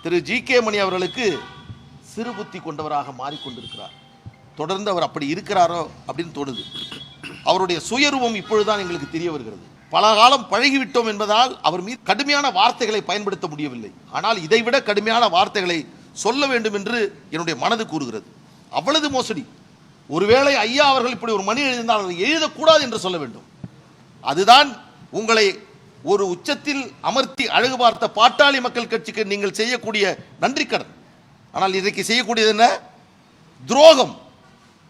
திரு G K. மணி அவர்களுக்கு சிறு புத்தி கொண்டவராக மாறிக்கொண்டிருக்கிறார். தொடர்ந்து அவர் அப்படி இருக்கிறாரோ அப்படின்னு தோணுது. அவருடைய சுயரூபம் இப்பொழுதுதான் எங்களுக்கு தெரிய வருகிறது. பல காலம் பழகிவிட்டோம் என்பதால் அவர் மீது கடுமையான வார்த்தைகளை பயன்படுத்த முடியவில்லை. ஆனால் இதைவிட கடுமையான வார்த்தைகளை சொல்ல வேண்டும் என்று என்னுடைய மனது கூறுகிறது. அவ்வளவு மோசடி. ஒருவேளை ஐயா அவர்கள் இப்படி ஒரு மணி எழுதினால் அதை எழுதக்கூடாது என்று சொல்ல வேண்டும். அதுதான் உங்களை ஒரு உச்சத்தில் அமர்த்தி அழகு பார்த்த பாட்டாளி மக்கள் கட்சிக்கு நீங்கள் செய்யக்கூடிய நன்றி கடன். ஆனால் இன்றைக்கு செய்யக்கூடியது என்ன? துரோகம்.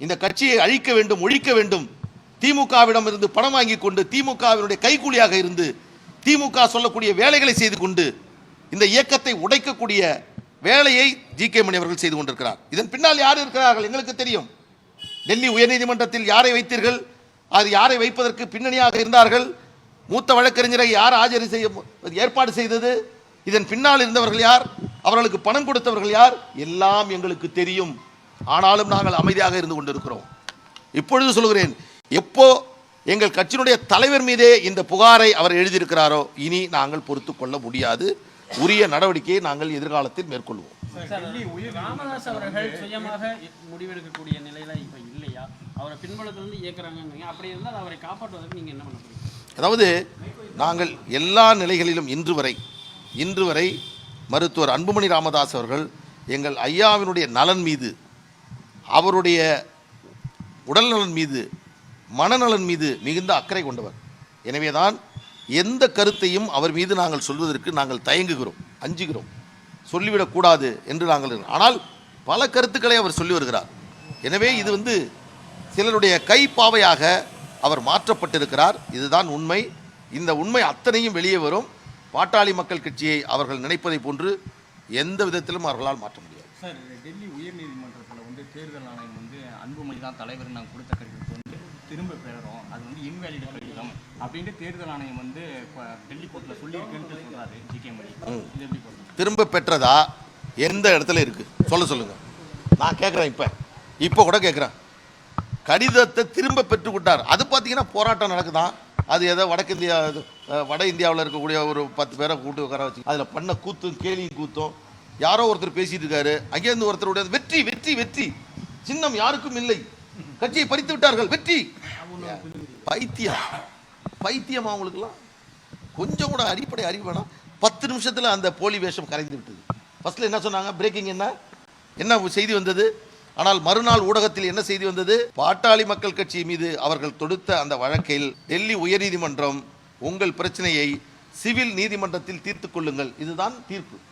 இந்த கட்சியை அழிக்க வேண்டும், ஒழிக்க வேண்டும். திமுகவிடம் இருந்து பணம் வாங்கி கொண்டு திமுகவினுடைய கைக்கூலியாக இருந்து திமுக சொல்லக்கூடிய வேலைகளை செய்து கொண்டு இந்த இயக்கத்தை உடைக்கக்கூடிய வேலையை ஜி.கே. மணி அவர்கள் செய்து கொண்டிருக்கிறார். இதன் பின்னால் யார் இருக்கிறார்கள் எங்களுக்கு தெரியும். டெல்லி உயர்நீதிமன்றத்தில் யாரை வைத்தீர்கள்? அது யாரை வைப்பதற்கு பின்னணியாக இருந்தார்கள்? மூத்த வழக்கறிஞரை யார் ஏற்பாடு செய்தது? இதன் பின்னால் இருந்தவர்கள் யார்? அவர்களுக்கு பணம் கொடுத்தவர்கள் யார்? எல்லாம் எங்களுக்கு தெரியும். ஆனாலும் நாங்கள் அமைதியாக இருந்து கொண்டிருக்கிறோம். இப்பொழுது சொல்கிறேன், எப்போ எங்கள் கட்சியினுடைய தலைவர் மீதே இந்த புகாரை அவர் எழுதியிருக்கிறாரோ இனி நாங்கள் பொறுத்து கொள்ள முடியாது. உரிய நடவடிக்கையை நாங்கள் எதிர்காலத்தில் மேற்கொள்வோம். ராமதாஸ் அவர்கள் சுயமாக முடிவெடுக்கக்கூடிய நிலையில இப்ப இல்லையா? அவரை பின்புலத்திலிருந்து இயக்குறாங்க. அப்படி இருந்தால் அவரை காப்பாற்றுவதற்கு நீங்க என்ன பண்ண முடியும்? அதாவது நாங்கள் எல்லா நிலைகளிலும் இன்று வரை மருத்துவர் அன்புமணி ராமதாஸ் அவர்கள் எங்கள் ஐயாவினுடைய நலன் மீது, அவருடைய உடல் நலன் மீது, மனநலன் மீது மிகுந்த அக்கறை கொண்டவர். எனவேதான் எந்த கருத்தையும் அவர் மீது நாங்கள் சொல்வதற்கு நாங்கள் தயங்குகிறோம், அஞ்சுகிறோம். சொல்லிவிடக்கூடாது என்று நாங்கள். ஆனால் பல கருத்துக்களை அவர் சொல்லி வருகிறார். எனவே இது சிலருடைய கைப்பாவையாக அவர் மாற்றப்பட்டிருக்கிறார். இதுதான் உண்மை. இந்த உண்மை அத்தனையும் வெளியே வரும். பாட்டாளி மக்கள் கட்சியை அவர்கள் நினைப்பதை போன்று எந்த விதத்திலும் அவர்களால் மாற்ற முடியாது. சார், டெல்லி உயர்நீதிமன்றத்தில் தேர்தல் ஆணையம் அன்புமணி தான் தலைவர் நாங்கள் கொடுத்த கடிதத்தை திரும்ப பெறுறோம், அது இன்வேலிட் கடிதம் அப்படின்ட்டு தேர்தல் ஆணையம் டெல்லி கோர்ட்டில் சொல்லியிருக்குன்னு சொல்கிறாரு ஜி.கே. மணி. இது எப்படி போடுறது? திரும்ப பெற்றதா எந்த இடத்துல இருக்கு சொல்லுங்க. நான் கேட்குறேன், இப்போ கூட கேட்குறேன். கடிதத்தை திரும்ப பெற்றுக்கிட்டார். அது பார்த்தீங்கன்னா போராட்டம் நடக்குதான். அது ஏதோ வட இந்தியாவில் இருக்கக்கூடிய ஒரு 10 பேரை கூட்டு உட்கார வச்சு அதில் பண்ண கூத்தும் கேலியும் கூத்தும். யாரோ ஒருத்தர் பேசிட்டு இருக்காரு, அங்கேருந்து ஒருத்தருடைய வெற்றி வெற்றி வெற்றி சின்னம் யாருக்கும் இல்லை, கட்சியை பறித்து விட்டார்கள், வெற்றி. பைத்தியம் அவங்களுக்குலாம் கொஞ்சம் கூட அடிப்படை அறிவு வேணாம். 10 நிமிஷத்தில் அந்த போலி வேஷம் கரைந்து விட்டது. ஃபர்ஸ்ட்ல என்ன சொன்னாங்க? பிரேக்கிங் என்ன செய்தி வந்தது? ஆனால் மறுநாள் ஊடகத்தில் என்ன செய்தி வந்தது? பாட்டாளி மக்கள் கட்சி மீது அவர்கள் தொடுத்த அந்த வழக்கில் டெல்லி உயர்நீதிமன்றம் உங்கள் பிரச்சனையை சிவில் நீதிமன்றத்தில் தீர்த்துக் கொள்ளுங்கள், இதுதான் தீர்ப்பு.